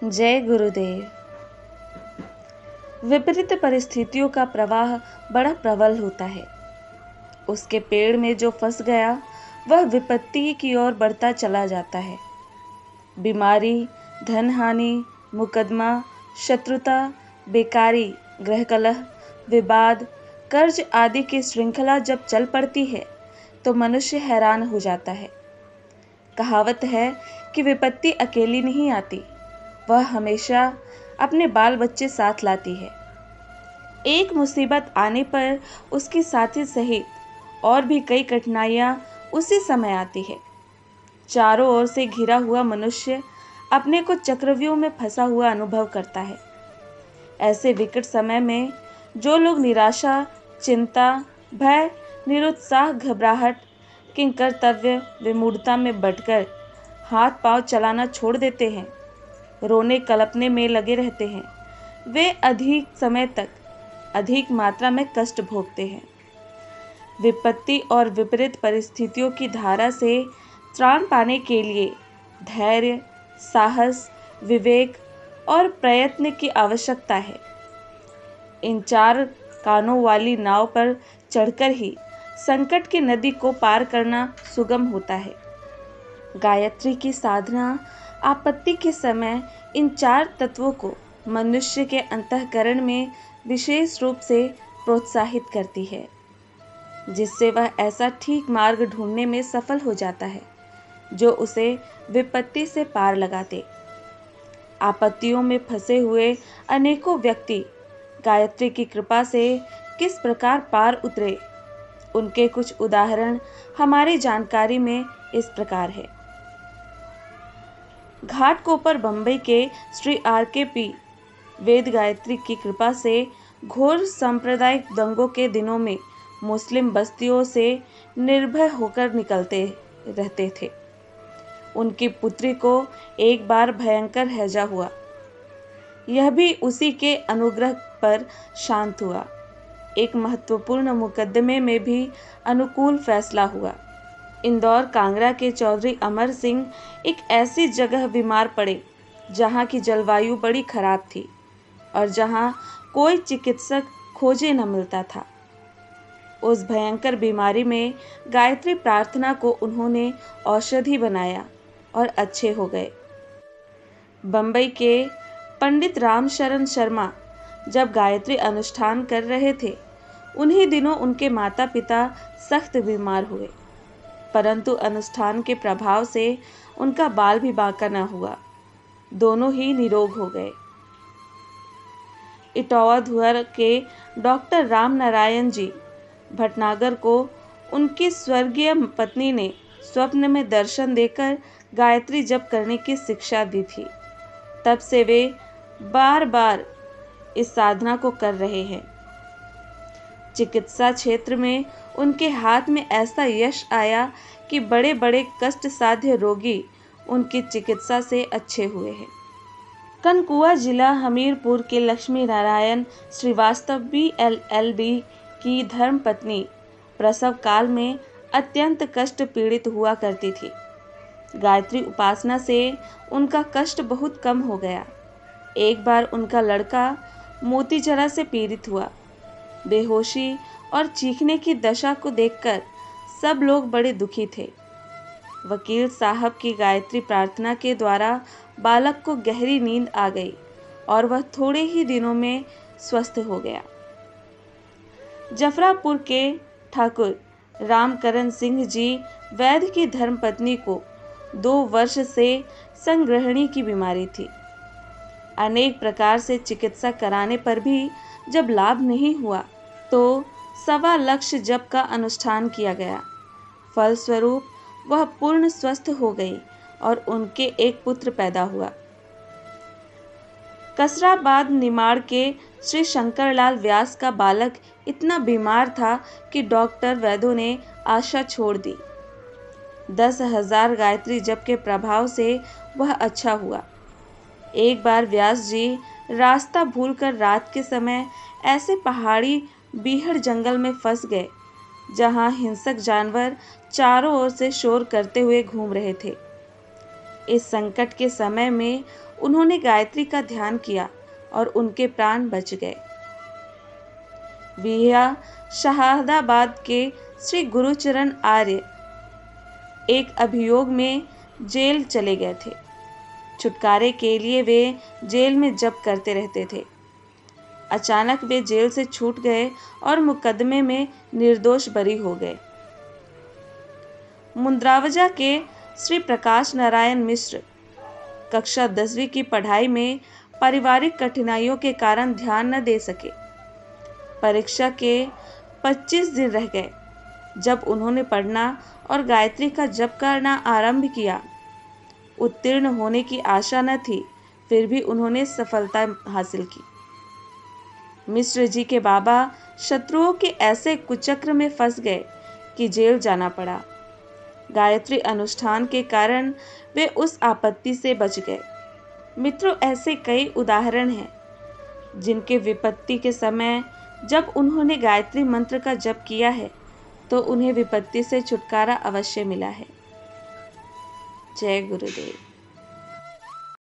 जय गुरुदेव। विपरीत परिस्थितियों का प्रवाह बड़ा प्रबल होता है। उसके पेड़ में जो फंस गया वह विपत्ति की ओर बढ़ता चला जाता है। बीमारी, धन हानि, मुकदमा, शत्रुता, बेकारी, गृह कलह, विवाद, कर्ज आदि की श्रृंखला जब चल पड़ती है तो मनुष्य हैरान हो जाता है। कहावत है कि विपत्ति अकेली नहीं आती, वह हमेशा अपने बाल बच्चे साथ लाती है। एक मुसीबत आने पर उसकी साथी सहित और भी कई कठिनाइयां उसी समय आती है। चारों ओर से घिरा हुआ मनुष्य अपने को चक्रव्यूह में फंसा हुआ अनुभव करता है। ऐसे विकट समय में जो लोग निराशा, चिंता, भय, निरुत्साह, घबराहट, किंकर्तव्य, विमूढ़ता में बटकर हाथ पांव चलाना छोड़ देते हैं, रोने कलपने में लगे रहते हैं, वे अधिक समय तक अधिक मात्रा में कष्ट भोगते हैं। विपत्ति और विपरीत परिस्थितियों की धारा से त्राण पाने के लिए धैर्य, साहस, विवेक और प्रयत्न की आवश्यकता है। इन चार कानों वाली नाव पर चढ़कर ही संकट की नदी को पार करना सुगम होता है। गायत्री की साधना आपत्ति के समय इन चार तत्वों को मनुष्य के अंतःकरण में विशेष रूप से प्रोत्साहित करती है, जिससे वह ऐसा ठीक मार्ग ढूंढने में सफल हो जाता है जो उसे विपत्ति से पार लगा दे। आपत्तियों में फंसे हुए अनेकों व्यक्ति गायत्री की कृपा से किस प्रकार पार उतरे, उनके कुछ उदाहरण हमारी जानकारी में इस प्रकार है। घाटकोपर बंबई के श्री RKP वेद गायत्री की कृपा से घोर सांप्रदायिक दंगों के दिनों में मुस्लिम बस्तियों से निर्भय होकर निकलते रहते थे। उनकी पुत्री को एक बार भयंकर हैजा हुआ, यह भी उसी के अनुग्रह पर शांत हुआ। एक महत्वपूर्ण मुकदमे में भी अनुकूल फैसला हुआ। इंदौर कांगड़ा के चौधरी अमर सिंह एक ऐसी जगह बीमार पड़े जहाँ की जलवायु बड़ी खराब थी और जहाँ कोई चिकित्सक खोजे न मिलता था। उस भयंकर बीमारी में गायत्री प्रार्थना को उन्होंने औषधि बनाया और अच्छे हो गए। बंबई के पंडित रामशरण शर्मा जब गायत्री अनुष्ठान कर रहे थे, उन्हीं दिनों उनके माता पिता सख्त बीमार हुए, परंतु अनुष्ठान के प्रभाव से उनका बाल भी बांका न हुआ, दोनों ही निरोग हो गए। इटौवा धुअर के डॉक्टर राम नारायण जी भटनागर को उनकी स्वर्गीय पत्नी ने स्वप्न में दर्शन देकर गायत्री जप करने की शिक्षा दी थी। तब से वे बार बार इस साधना को कर रहे हैं। चिकित्सा क्षेत्र में उनके हाथ में ऐसा यश आया कि बड़े बड़े कष्ट साध्य रोगी उनकी चिकित्सा से अच्छे हुए हैं। कनकुआ जिला हमीरपुर के लक्ष्मी नारायण श्रीवास्तव BLLB की धर्मपत्नी प्रसव काल में अत्यंत कष्ट पीड़ित हुआ करती थी। गायत्री उपासना से उनका कष्ट बहुत कम हो गया। एक बार उनका लड़का मोती जरा से पीड़ित हुआ। बेहोशी और चीखने की दशा को देखकर सब लोग बड़े दुखी थे। वकील साहब की गायत्री प्रार्थना के द्वारा बालक को गहरी नींद आ गई और वह थोड़े ही दिनों में स्वस्थ हो गया। जफरापुर के ठाकुर रामकरण सिंह जी वैद्य की धर्मपत्नी को 2 वर्ष से संग्रहणी की बीमारी थी। अनेक प्रकार से चिकित्सा कराने पर भी जब लाभ नहीं हुआ तो 1.25 लक्ष जप का अनुष्ठान किया गया। फलस्वरूप वह पूर्ण स्वस्थ हो गई और उनके एक पुत्र पैदा हुआ। कसराबाद निमाड़ के श्री शंकरलाल व्यास का बालक इतना बीमार था कि डॉक्टर वैद्यों ने आशा छोड़ दी। 10,000 गायत्री जप के प्रभाव से वह अच्छा हुआ। एक बार व्यास जी रास्ता भूलकर रात के समय ऐसे पहाड़ी बीहड़ जंगल में फंस गए जहां हिंसक जानवर चारों ओर से शोर करते हुए घूम रहे थे। इस संकट के समय में उन्होंने गायत्री का ध्यान किया और उनके प्राण बच गए। विया शहादाबाद के श्री गुरुचरण आर्य एक अभियोग में जेल चले गए थे। छुटकारे के लिए वे जेल में जप करते रहते थे। अचानक वे जेल से छूट गए और मुकदमे में निर्दोष बरी हो गए। मुंद्रावजा के श्री प्रकाश नारायण मिश्र कक्षा 10वीं की पढ़ाई में पारिवारिक कठिनाइयों के कारण ध्यान न दे सके। परीक्षा के 25 दिन रह गए जब उन्होंने पढ़ना और गायत्री का जप करना आरंभ किया। उत्तीर्ण होने की आशा न थी, फिर भी उन्होंने सफलता हासिल की। मिश्र जी के बाबा शत्रुओं के ऐसे कुचक्र में फंस गए कि जेल जाना पड़ा। गायत्री अनुष्ठान के कारण वे उस आपत्ति से बच गए। मित्रों, ऐसे कई उदाहरण हैं जिनके विपत्ति के समय जब उन्होंने गायत्री मंत्र का जप किया है तो उन्हें विपत्ति से छुटकारा अवश्य मिला है। जय गुरुदेव।